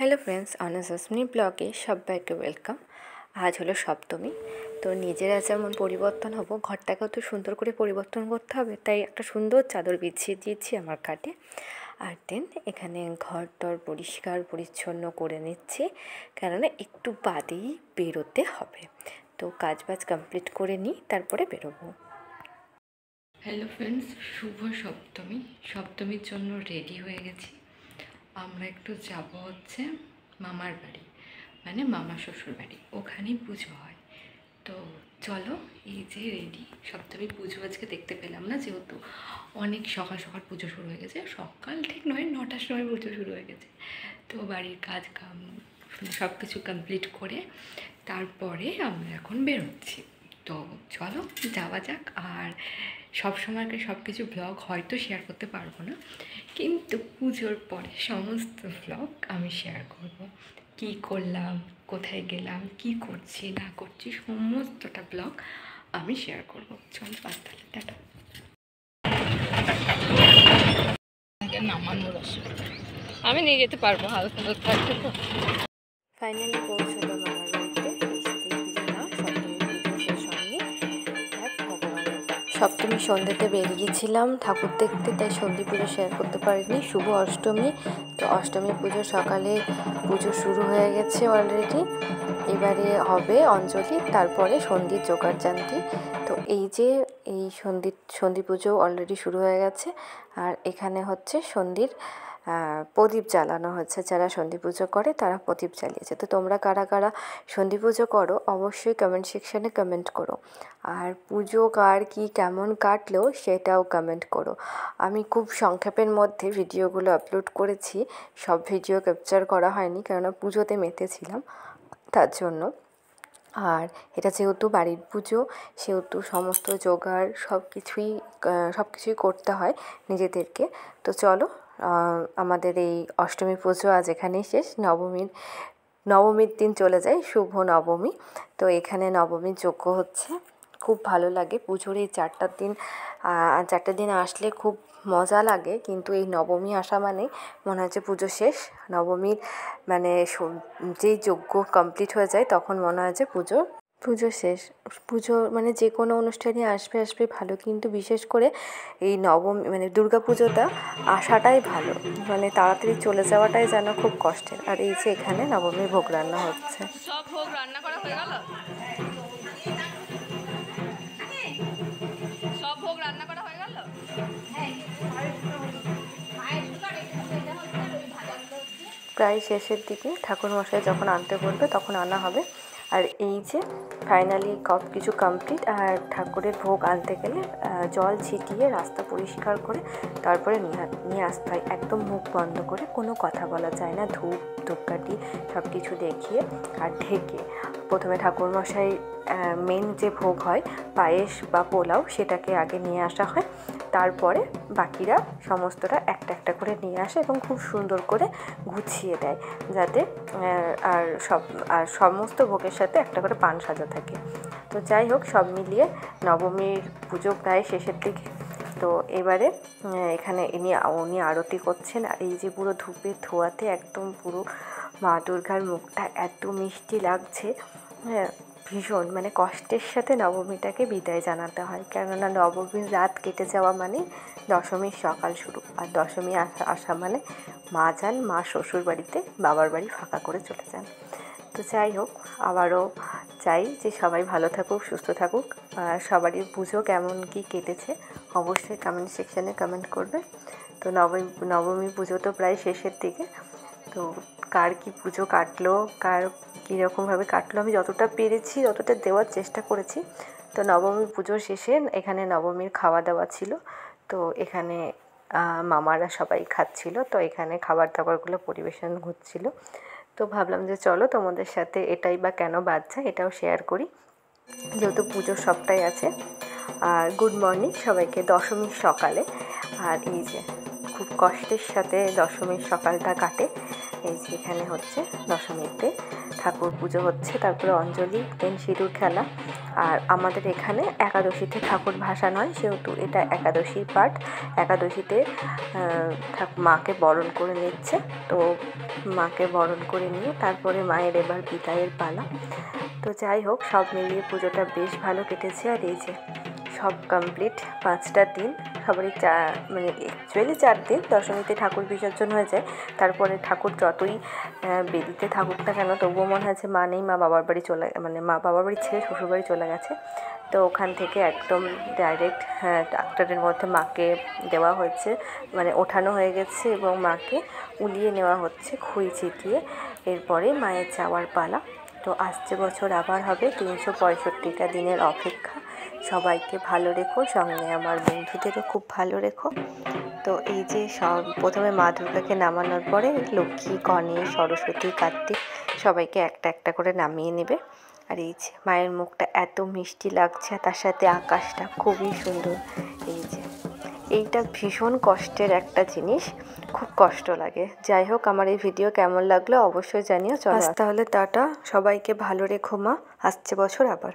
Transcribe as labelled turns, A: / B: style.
A: Hello friends, অনাসমি ব্লগে সবাইকে welcome. আজ হলো সপ্তমী। তো নিজেরা যেমন পরিবর্তন হব, ঘরটাকেও তো সুন্দর করে পরিবর্তন করতে হবে, তাই একটা সুন্দর চাদর বিছিয়ে দিয়েছি আমার খাটে। আর দেন এখানে ঘর টর পরিষ্কার পরিচ্ছন্ন করে নিচ্ছি, কেননা একটু বাদেই বেরোতে হবে। তো কাজবাজ কমপ্লিট করে নিই, তারপরে বেরোবো। হ্যালো ফ্রেন্ডস, শুভ সপ্তমী। সপ্তমীর জন্য রেডি হয়ে গেছি। আমরা একটু যাব হচ্ছে মামার বাড়ি, মানে মামা শ্বশুর বাড়ি, ওখানেই পুজো হয়। তো চলো, এই যে রেডি। সপ্তমী পুজো আজকে দেখতে পেলাম না, যেহেতু অনেক সকাল সকাল পুজো শুরু হয়ে গেছে। সকাল ঠিক নয়, 9টার সময় পুজো শুরু হয়ে গেছে। তো বাড়ির কাজ কাম সব কিছু কমপ্লিট করে তারপরে আমরা এখন বেরোচ্ছি। তো চলো যাওয়া যাক। আর সবসময়কে সব কিছু ব্লগ হয়তো শেয়ার করতে পারবো না, কিন্তু পুজোর পরে সমস্ত ব্লগ আমি শেয়ার করব। কি করলাম, কোথায় গেলাম, কি করছি না করছি, সমস্তটা ব্লগ আমি শেয়ার করব। চলো বাস, তাহলে টাটা। নামানোর অসুবিধা আমি নিয়ে যেতে পারবো, হালকা হালকা থাকতে। তো ফাইনালি পৌঁছলাম আমার বাড়িতে। সপ্তমী সন্ধ্যেতে বেরিয়েছিলাম ঠাকুর দেখতে, তাই সন্ধি পুজো শেয়ার করতে পারিনি। শুভ অষ্টমী। তো অষ্টমী পুজো সকালে পুজো শুরু হয়ে গেছে অলরেডি। এবারে হবে অঞ্জলি, তারপরে সন্ধির জোগাড় জানতি। তো এই যে এই সন্ধি পুজো অলরেডি শুরু হয়ে গেছে। আর এখানে হচ্ছে সন্ধির প্রদীপ জ্বালানো হচ্ছে। যারা সন্ধি পুজো করে তারা প্রদীপ জ্বালিয়েছে। তো তোমরা কারা কারা সন্ধি পুজো করো অবশ্যই কমেন্ট সেকশানে কমেন্ট করো। আর পুজো কার কি কেমন কাটলো সেটাও কমেন্ট করো। আমি খুব সংক্ষেপের মধ্যে ভিডিওগুলো আপলোড করেছি, সব ভিডিও ক্যাপচার করা হয়নি, কেননা পুজোতে মেতেছিলাম তার জন্য। আর এটা যেহেতু বাড়ির পুজো, সেহেতু সমস্ত জোগাড় সব কিছুই করতে হয় নিজেদেরকে। তো চলো, আমাদের এই অষ্টমী পুজো আজ এখানেই শেষ। নবমীর দিন চলে যায় শুভ নবমী। তো এখানে নবমীর যজ্ঞ হচ্ছে, খুব ভালো লাগে। পুজোর এই 4টা দিন আসলে খুব মজা লাগে, কিন্তু এই নবমী আসা মানে মনে হচ্ছে পুজো শেষ। নবমীর মানে যেই যজ্ঞ কমপ্লিট হয়ে যায় তখন মনে হয় যে পুজো শেষ। পুজো মানে যে কোনো অনুষ্ঠানই আসবে ভালো, কিন্তু বিশেষ করে এই নবমী মানে দুর্গা পুজোটা আসাটাই ভালো, মানে তাড়াতাড়ি চলে যাওয়াটাই যেন খুব কষ্টের। আর এই যে এখানে নবমীর ভোগ রান্না হচ্ছে। সব ভোগ রান্না করা হয়ে গেল, সব ভোগ রান্না করা হয়ে গেল। প্রায় শেষের দিকে ঠাকুরমশাই যখন আনতে বলবে তখন আনা হবে। আর এই যে ফাইনালি কিছু কমপ্লিট। আর ঠাকুরের ভোগ আনতে গেলে জল ছিটিয়ে রাস্তা পরিষ্কার করে তারপরে নিয়ে আসতে হয়। একদম মুখ বন্ধ করে, কোনো কথা বলা যায় না, ধূপকাঠি সব কিছু দেখিয়ে আর ঢেকে। প্রথমে ঠাকুরমশাই মেন যে ভোগ হয় পায়েস বা পোলাও, সেটাকে আগে নিয়ে আসা হয়। তারপরে বাকিরা সমস্তটা একটা একটা করে নিয়ে আসে এবং খুব সুন্দর করে গুছিয়ে দেয়, যাতে আর সমস্ত ভোগের সাথে একটা করে পান সাজা থাকে। তো যাই হোক, সব মিলিয়ে নবমীর পুজো প্রায় শেষের দিকে। তো এবারে এখানে উনি আরতি করছেন। আর এই যে পুরো ধূপের ধোঁয়াতে একদম পুরো মা দুর্গার মুখটা এত মিষ্টি লাগছে। হ্যাঁ, ভীষণ মানে কষ্টের সাথে নবমীটাকে বিদায় জানাতে হয়, কেননা নবমীর রাত কেটে যাওয়া মানে দশমীর সকাল শুরু। আর দশমী আসা মানে মা যান মা শ্বশুর বাড়িতে, বাবার বাড়ি ফাঁকা করে চলে যান। তো যাই হোক, আবারও চাই যে সবাই ভালো থাকুক, সুস্থ থাকুক। আর সবারই পুজো কেমন কি কেটেছে অবশ্যই কমেন্ট সেকশানে কমেন্ট করবে। তো নবমী পুজো তো প্রায় শেষের দিকে। তো কার কি পুজো কাটলো, কার কীরকমভাবে কাটলো, আমি যতটা পেরেছি ততটা দেওয়ার চেষ্টা করেছি। তো নবমী পুজো শেষে এখানে নবমীর খাওয়া দাওয়া ছিল। তো এখানে মামারা সবাই খাচ্ছিল, তো এখানে খাবার দাবারগুলো পরিবেশন হচ্ছিল। তো ভাবলাম যে চলো তোমাদের সাথে এটাই বা কেন বাচ্চা এটাও শেয়ার করি, যেহেতু পুজোর সবটাই আছে। আর গুড মর্নিং সবাইকে দশমীর সকালে। আর এই যে খুব কষ্টের সাথে দশমীর সকালটা কাটে। এই যে এখানে হচ্ছে দশমীতে ঠাকুর পুজো হচ্ছে, তারপরে অঞ্জলি, দেন সিঁদুর খেলা। আর আমাদের এখানে একাদশীতে ঠাকুর ভাসানো হয়, সেহেতু এটা একাদশীর পাঠ। একাদশীতে মাকে বরণ করে নিচ্ছে, তো মাকে বরণ করে নিয়ে তারপরে মায়ের এবার বিদায়ের পালা। তো যাই হোক, সব মিলিয়ে পুজোটা বেশ ভালো কেটেছে। আর এই যে সব কমপ্লিট, 5টা দিন সবারই মানে অ্যাকচুয়ালি 4 দিন। দশমীতে ঠাকুর বিসর্জন হয়ে যায়, তারপরে ঠাকুর যতই বেদিতে থাকুক না কেন তবুও মনে হয় যে মা নেই, মা বাবার বাড়ি মানে মা বাবার বাড়ি ছেড়ে শ্বশুরবাড়ি চলে গেছে। তো ওখান থেকে একদম ডাইরেক্ট ডাক্তারের মধ্যে মাকে দেওয়া হয়েছে, মানে ওঠানো হয়ে গেছে এবং মাকে উলিয়ে নেওয়া হচ্ছে খুই ছিটিয়ে। এরপরে মায়ের যাওয়ার পালা। তো আসছে বছর আবার হবে, 365টা দিনের অপেক্ষা। সবাইকে ভালো রেখো, সঙ্গে আমার বন্ধুদেরও খুব ভালো রেখো। তো এই যে সব প্রথমে মা দুর্গাকে নামানোর পরে লক্ষ্মী, গণেশ, সরস্বতী, কার্তিক সবাইকে একটা একটা করে নামিয়ে নেবে। আর এই যে মায়ের মুখটা এত মিষ্টি লাগছে, তার সাথে আকাশটা খুবই সুন্দর। এই যে এইটা ভীষণ কষ্টের একটা জিনিস, খুব কষ্ট লাগে। যাই হোক, আমার এই ভিডিও কেমন লাগলো অবশ্যই জানিও। চলো তাহলে টাটা, সবাইকে ভালো রেখো মা, আসছে বছর আবার।